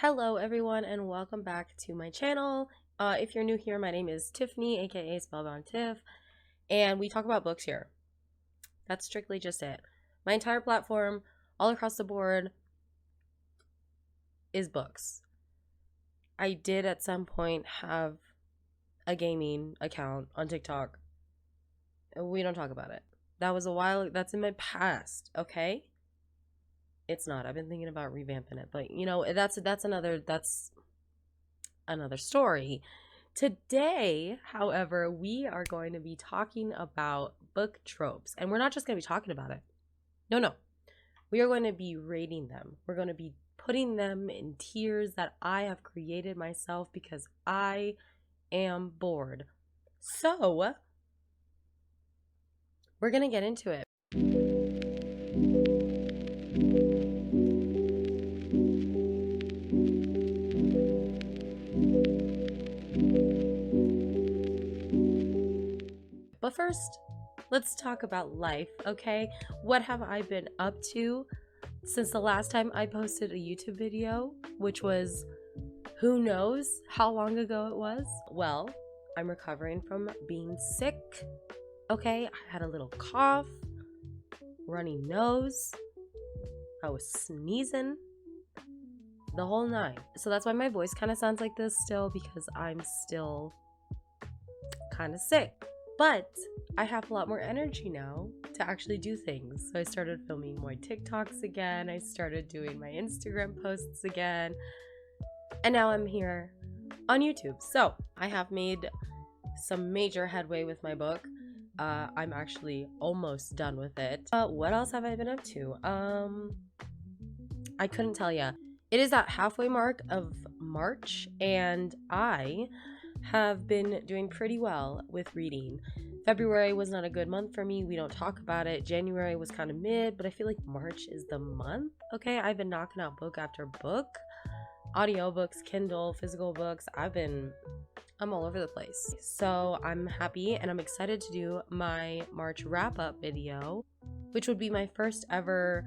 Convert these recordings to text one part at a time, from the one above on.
Hello everyone and welcome back to my channel. If you're new here, my name is Tiffany, aka Spellboundtiff, and we talk about books here. That's strictly just it. My entire platform, all across the board, is books. I did at some point have a gaming account on TikTok. We don't talk about it. That was a while, that's in my past, okay? It's not. I've been thinking about revamping it, but you know, that's another story. Today, however, we are going to be talking about book tropes, and we're not just going to be talking about it. No. We are going to be rating them. We're going to be putting them in tiers that I have created myself because I am bored. So, we're going to get into it. But first, let's talk about life, okay? What have I been up to since the last time I posted a YouTube video, which was, who knows how long ago it was? Well, I'm recovering from being sick, okay? I had a little cough, runny nose, I was sneezing, the whole nine. So that's why my voice kind of sounds like this still, because I'm still kind of sick. But I have a lot more energy now to actually do things. So I started filming more TikToks again. I started doing my Instagram posts again. And now I'm here on YouTube. So I have made some major headway with my book. I'm actually almost done with it. What else have I been up to? I couldn't tell ya. It is that halfway mark of March, and I have been doing pretty well with reading. February was not a good month for me. We don't talk about it. January was kind of mid, but I feel like March is the month. Okay, I've been knocking out book after book. Audiobooks, Kindle, physical books. I'm all over the place. So I'm happy and I'm excited to do my March wrap-up video, which would be my first ever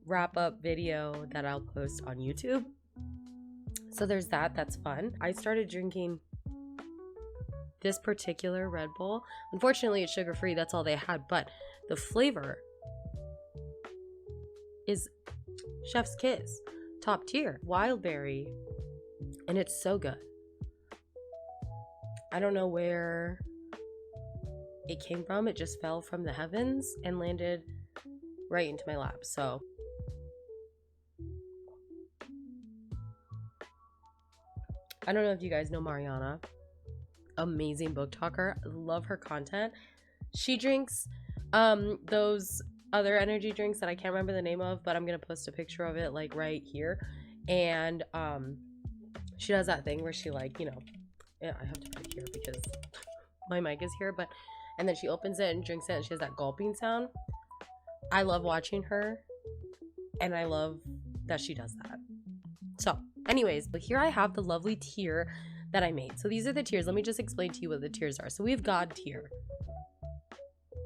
wrap-up video that I'll post on YouTube. So there's that. That's fun. I started drinking this particular Red Bull. Unfortunately, it's sugar-free. That's all they had. But the flavor is chef's kiss. Top tier. Wild berry. And it's so good. I don't know where it came from. It just fell from the heavens and landed right into my lap. So I don't know if you guys know Mariana. Amazing book talker. Love her content. She drinks those other energy drinks that I can't remember the name of, but I'm gonna post a picture of it like right here. And she does that thing where she, like, you know, yeah, I have to put it here because my mic is here, but and then she opens it and drinks it and she has that gulping sound. I love watching her and I love that she does that. So anyways, but here I have the lovely tier that I made. So these are the tiers. Let me just explain to you what the tiers are. So we have God tier.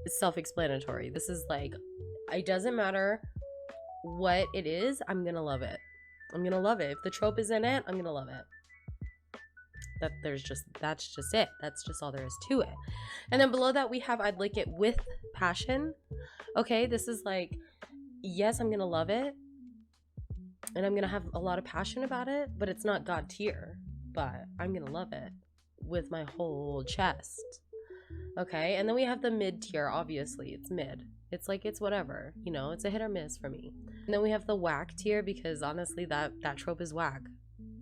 It's self-explanatory. This is like, it doesn't matter what it is, I'm gonna love it. I'm gonna love it. If the trope is in it, I'm gonna love it. That's just it. That's just all there is to it. And then below that we have I'd like it with passion. Okay, this is like, yes, I'm gonna love it. And I'm gonna have a lot of passion about it, but it's not God tier. But I'm gonna love it with my whole chest. Okay, and then we have the mid tier. Obviously it's mid. It's like, it's whatever, you know, it's a hit or miss for me. And then we have the whack tier, because honestly that trope is whack.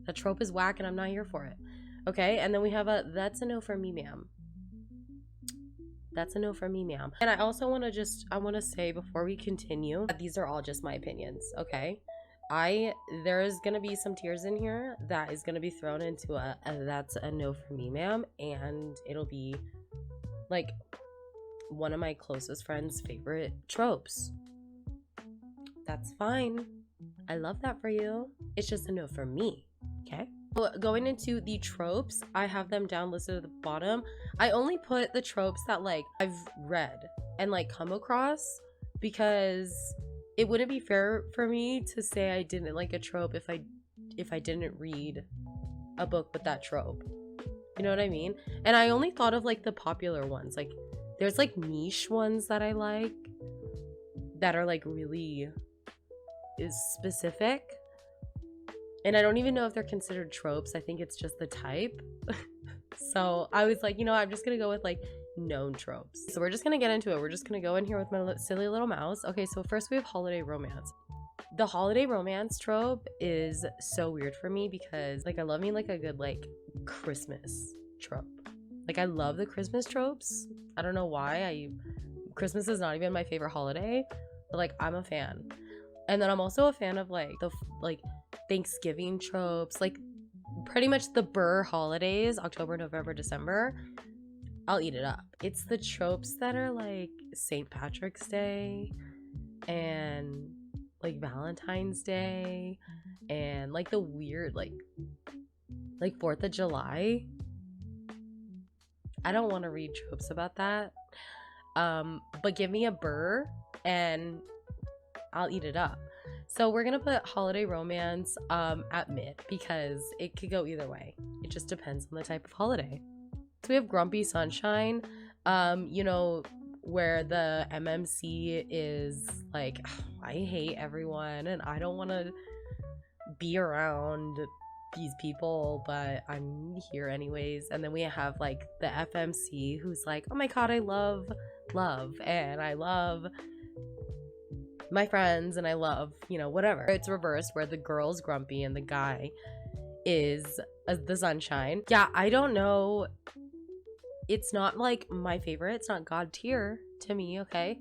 That trope is whack and I'm not here for it. Okay, and then we have a that's a no for me, ma'am. That's a no for me, ma'am. And I also want to say before we continue that these are all just my opinions. Okay, there is gonna be some tiers in here that is gonna be thrown into a that's a no for me, ma'am, and it'll be like one of my closest friends' favorite tropes. That's fine. I love that for you. It's just a no for me. Okay. So going into the tropes, I have them down listed at the bottom. I only put the tropes that like I've read and like come across, because it wouldn't be fair for me to say I didn't like a trope if I if I didn't read a book with that trope. You know what I mean? And I only thought of like the popular ones. Like there's like niche ones that I like that are like really is specific. And I don't even know if they're considered tropes. I think it's just the type. So I was like, you know, I'm just gonna go with like known tropes. So we're just gonna get into it. We're just gonna go in here with my silly little mouse. Okay, so first we have holiday romance. The holiday romance trope is so weird for me because like I love me like a good like Christmas trope. Like I love the Christmas tropes. I don't know why. Christmas is not even my favorite holiday, but like I'm a fan. And then I'm also a fan of like the like Thanksgiving tropes, like pretty much the Burr holidays, October, November, December. I'll eat it up. It's the tropes that are like St. Patrick's Day and like Valentine's Day and like the weird like 4th of July. I don't want to read tropes about that. But give me a Burr and I'll eat it up. So we're gonna put holiday romance at mid because it could go either way. It just depends on the type of holiday. So we have Grumpy Sunshine, you know, where the MMC is like, I hate everyone and I don't want to be around these people, but I'm here anyways. And then we have like the FMC who's like, oh my god, I love and I love my friends and I love, you know, whatever. It's reversed where the girl's grumpy and the guy is the sunshine. Yeah, I don't know. It's not like my favorite. It's not god tier to me, okay?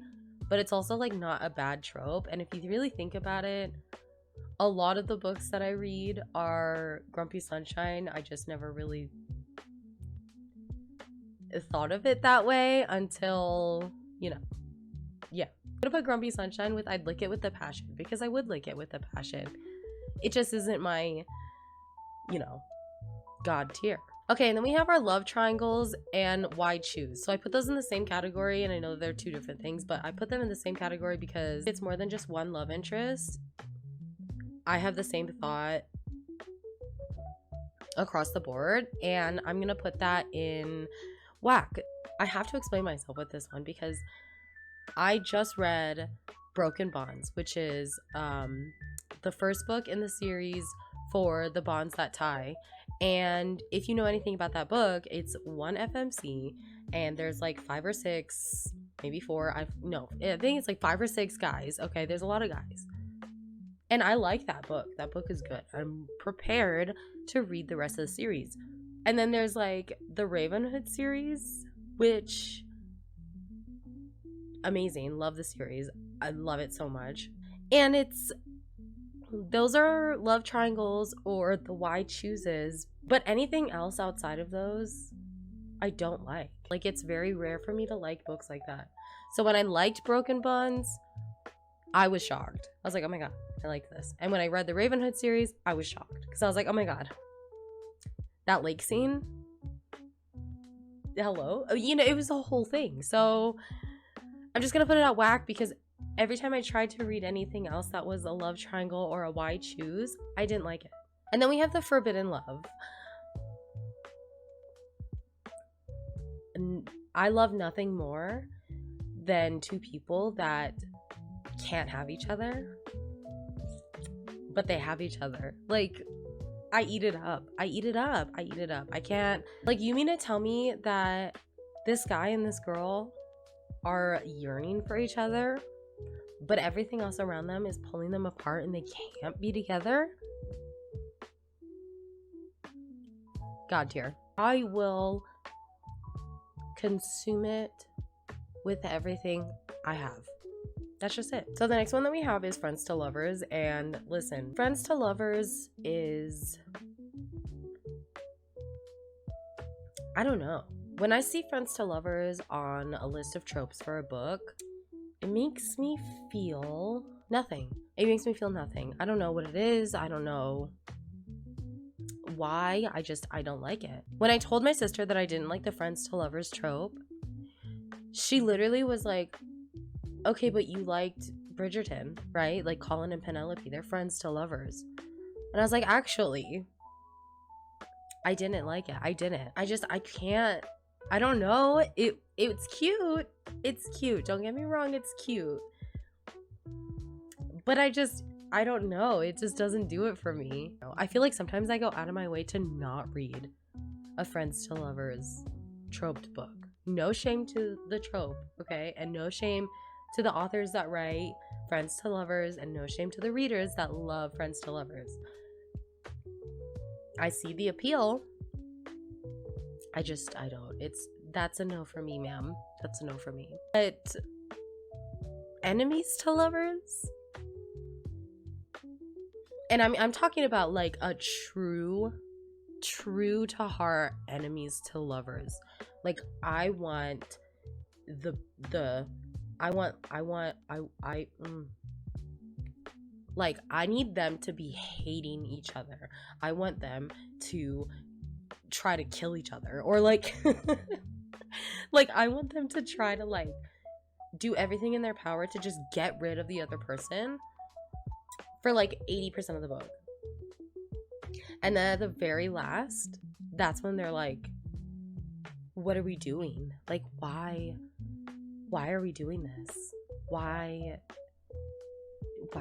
But it's also like not a bad trope. And if you really think about it, a lot of the books that I read are Grumpy Sunshine. I just never really thought of it that way until, you know, yeah. I'm gonna put Grumpy Sunshine with I'd lick it with the passion because I would lick it with the passion. It just isn't my, you know, god tier. Okay, and then we have our love triangles and why choose. So I put those in the same category, and I know they're two different things, but I put them in the same category because it's more than just one love interest. I have the same thought across the board, and I'm gonna put that in whack. I have to explain myself with this one because I just read Broken Bonds, which is the first book in the series for The Bonds That Tie. And if you know anything about that book, it's one FMC and there's like 5 or 6, maybe 4. I think it's like 5 or 6 guys. Okay, there's a lot of guys. And I like that book. That book is good. I'm prepared to read the rest of the series. And then there's like the Ravenhood series, which amazing. Love the series. I love it so much. And those are love triangles or the why chooses, but anything else outside of those I don't like. Like it's very rare for me to like books like that. So when I liked Broken Bonds, I was shocked. I was like, oh my god, I like this. And when I read the Ravenhood series, I was shocked because I was like, oh my god, that lake scene, hello, you know, it was the whole thing. So I'm just gonna put it at whack because every time I tried to read anything else that was a love triangle or a why choose, I didn't like it. And then we have the Forbidden Love. And I love nothing more than two people that can't have each other, but they have each other. Like, I eat it up. I eat it up. I eat it up. I can't. Like, you mean to tell me that this guy and this girl are yearning for each other, but everything else around them is pulling them apart and they can't be together? God tier. I will consume it with everything I have. That's just it. So the next one that we have is Friends to Lovers. And listen, Friends to Lovers is, I don't know. When I see Friends to Lovers on a list of tropes for a book, it makes me feel nothing. It makes me feel nothing. I don't know what it is. I don't know why. I don't like it. When I told my sister that I didn't like the Friends to Lovers trope, she literally was like, okay, but you liked Bridgerton, right? Like Colin and Penelope, they're friends to lovers. And I was like, actually, I didn't like it. I didn't. I can't. I don't know. It's cute. It's cute. Don't get me wrong, it's cute. But I don't know. It just doesn't do it for me. I feel like sometimes I go out of my way to not read a Friends to Lovers troped book. No shame to the trope, okay? And no shame to the authors that write Friends to Lovers, and no shame to the readers that love Friends to Lovers. I see the appeal. I don't. That's a no for me, ma'am. That's a no for me. But enemies to lovers? And I'm talking about like a true to heart enemies to lovers. Like I want like I need them to be hating each other. I want them to try to kill each other, or like like I want them to try to like do everything in their power to just get rid of the other person for like 80% of the book. And then at the very last, that's when they're like, what are we doing? Like, why are we doing this? Why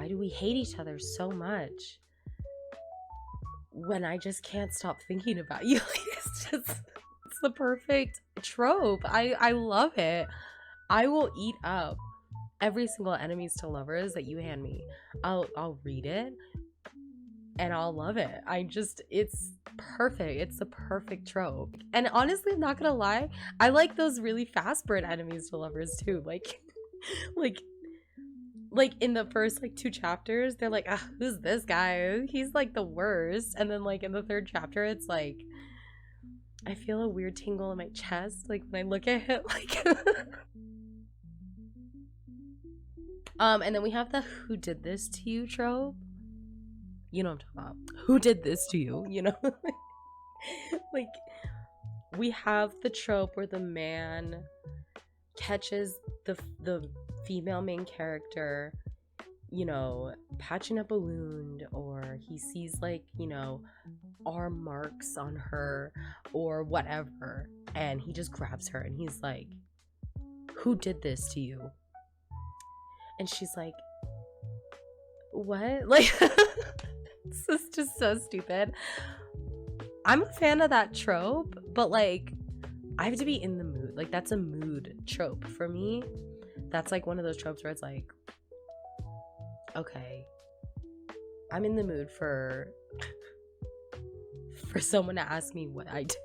do we hate each other so much when I just can't stop thinking about you? It's the perfect trope. I love it. I will eat up every single enemies to lovers that you hand me. I'll read it and I'll love it. It's perfect. It's the perfect trope. And honestly, I'm not gonna lie, I like those really fast burn enemies to lovers too. Like in the first like 2 chapters, they're like, who's this guy? He's like the worst. And then like in the 3rd chapter, it's like I feel a weird tingle in my chest like when I look at it. Like and then we have the who did this to you trope. You know what I'm talking about. Who did this to you? You know? Like we have the trope where the man catches the female main character, you know, patching up a wound, or he sees like, you know, arm marks on her or whatever, and he just grabs her and he's like, who did this to you? And she's like, what? Like this is just so stupid. I'm a fan of that trope, but like I have to be in the mood. Like that's a mood trope for me. That's like one of those tropes where it's like, okay, I'm in the mood for someone to ask me what I did.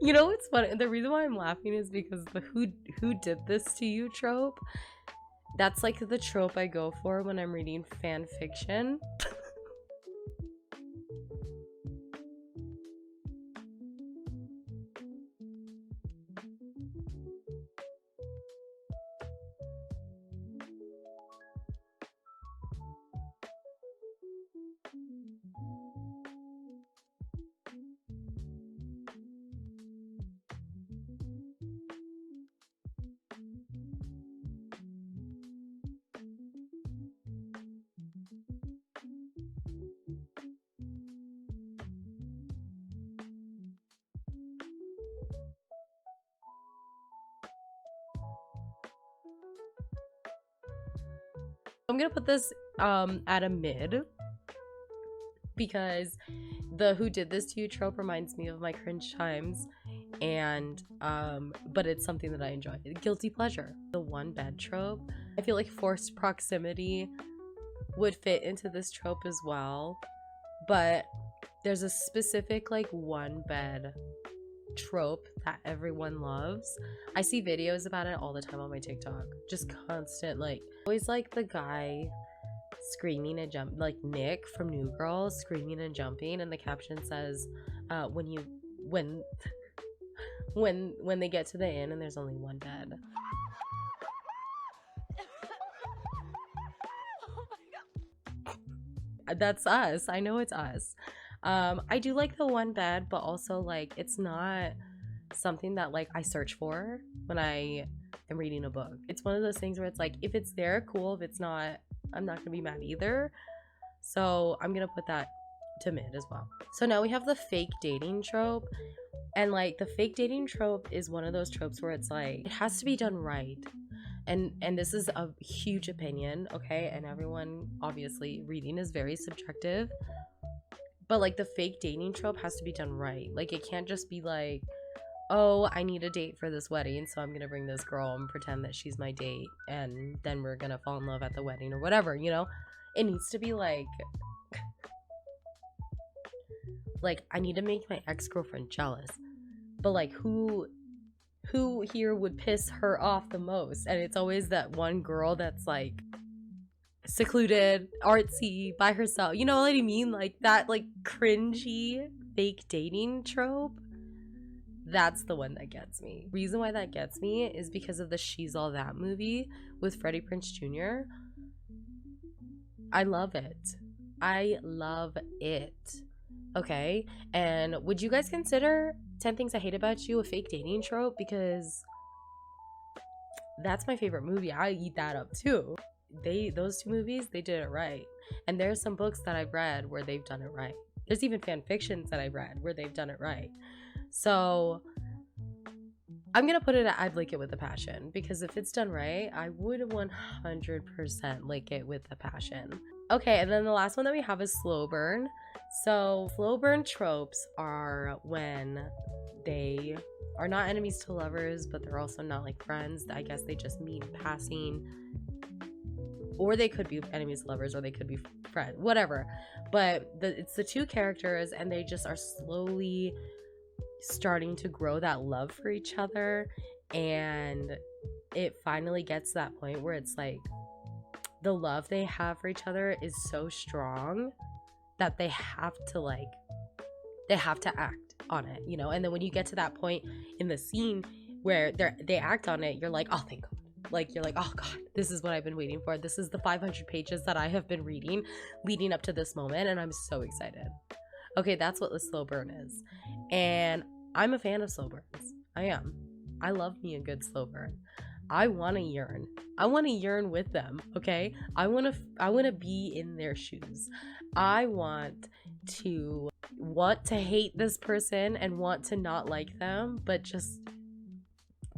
You know what's funny? The reason why I'm laughing is because the who did this to you trope, that's like the trope I go for when I'm reading fan fiction. I'm gonna put this at a mid, because the who did this to you trope reminds me of my cringe times, and but it's something that I enjoy. Guilty pleasure. The one bed trope, I feel like forced proximity would fit into this trope as well, but there's a specific like one bed trope that everyone loves. I see videos about it all the time on my TikTok. Just constant, like always like the guy screaming and jump, like Nick from New Girl screaming and jumping, and the caption says when they get to the inn and there's only one bed. That's us. I know it's us. I do like the one bed, but also like it's not something that like I search for when I am reading a book. It's one of those things where it's like, if it's there, cool. If it's not, I'm not gonna be mad either. So I'm gonna put that to mid as well. So now we have the fake dating trope. And like the fake dating trope is one of those tropes where it's like it has to be done right. And this is a huge opinion, okay? And everyone, obviously, reading is very subjective. But like the fake dating trope has to be done right. Like it can't just be like, oh, I need a date for this wedding, so I'm gonna bring this girl and pretend that she's my date, and then we're gonna fall in love at the wedding or whatever, you know? It needs to be like I need to make my ex-girlfriend jealous. But like who here would piss her off the most? And it's always that one girl that's like secluded, artsy, by herself. You know what I mean? Like that like cringy fake dating trope. That's the one that gets me. Reason why that gets me is because of the She's All That movie with Freddie Prinze Jr. I love it. I love it. Okay? And would you guys consider 10 Things I Hate About You a fake dating trope? Because that's my favorite movie. I eat that up too. Those two movies, they did it right. And there's some books that I've read where they've done it right. There's even fan fictions that I've read where they've done it right. So I'm gonna put it at I'd lick it with a passion, because if it's done right, I would 100% lick it with a passion. Okay, and then the last one that we have is slow burn. So slow burn tropes are when they are not enemies to lovers, but they're also not like friends. I guess they just meet in passing, or they could be enemies to lovers, or they could be friends, whatever. But it's the two characters, and they just are slowly starting to grow that love for each other, and it finally gets to that point where it's like the love they have for each other is so strong that they have to act on it, you know? And then when you get to that point in the scene where they act on it, you're like, oh, thank God. Like, you're like, oh God, this is what I've been waiting for. This is the 500 pages that I have been reading leading up to this moment, and I'm so excited. Okay, that's what the slow burn is. And I'm a fan of slow burns. I am. I love me a good slow burn. I want to yearn. I want to yearn with them, okay? I want to be in their shoes. I want to hate this person and want to not like them, but just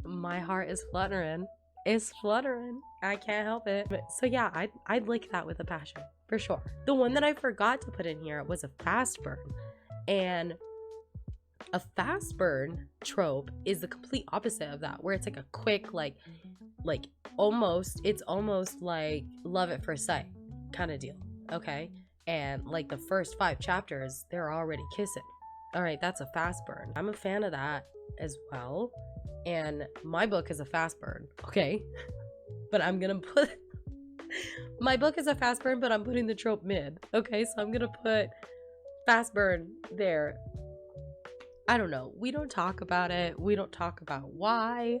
my heart is fluttering. It's fluttering. I can't help it. So yeah, I'd like that with a passion, for sure. The one that I forgot to put in here was a fast burn. And a fast burn trope is the complete opposite of that, where it's like a quick, it's almost like love at first sight kind of deal, okay? And like the first 5 chapters, they're already kissing. All right, that's a fast burn. I'm a fan of that as well. And my book is a fast burn, okay? But I'm gonna put my book is a fast burn, but I'm putting the trope mid, okay? So I'm gonna put fast burn there. I don't know. We don't talk about it. We don't talk about why.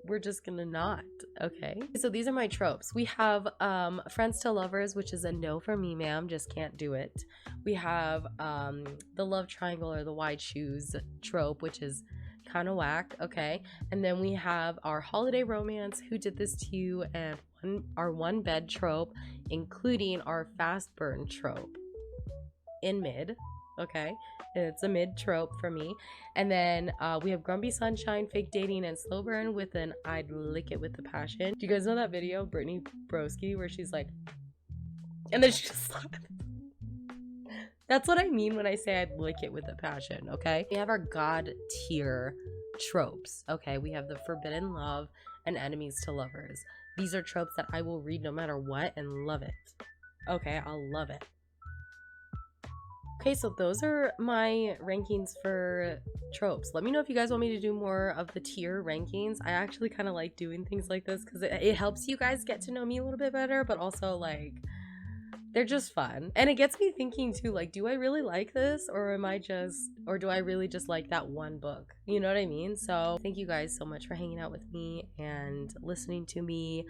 We're just gonna not, okay? So these are my tropes. We have friends to lovers, which is a no for me, ma'am. Just can't do it. We have the love triangle or the wide shoes trope, which is kind of whack, okay? And then we have our holiday romance, who did this to you, and our one bed trope, including our fast burn trope in mid, okay? It's a mid trope for me. And then we have grumpy sunshine, fake dating, and slow burn with an I'd lick it with a passion. Do you guys know that video, Brittany Broski, where she's like, and then she just that's what I mean when I say I'd lick it with a passion, okay? We have our god tier tropes, okay? We have the forbidden love and enemies to lovers. These are tropes that I will read no matter what and love it. Okay, I'll love it. Okay, so those are my rankings for tropes. Let me know if you guys want me to do more of the tier rankings. I actually kind of like doing things like this because it helps you guys get to know me a little bit better, but also like they're just fun. And it gets me thinking too, like, do I really like this, or do I really just like that one book? You know what I mean? So thank you guys so much for hanging out with me and listening to me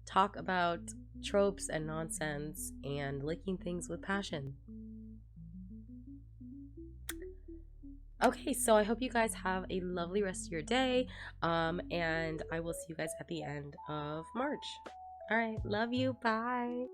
talk about tropes and nonsense and licking things with passion. Okay, so I hope you guys have a lovely rest of your day, and I will see you guys at the end of March. All right, love you, bye.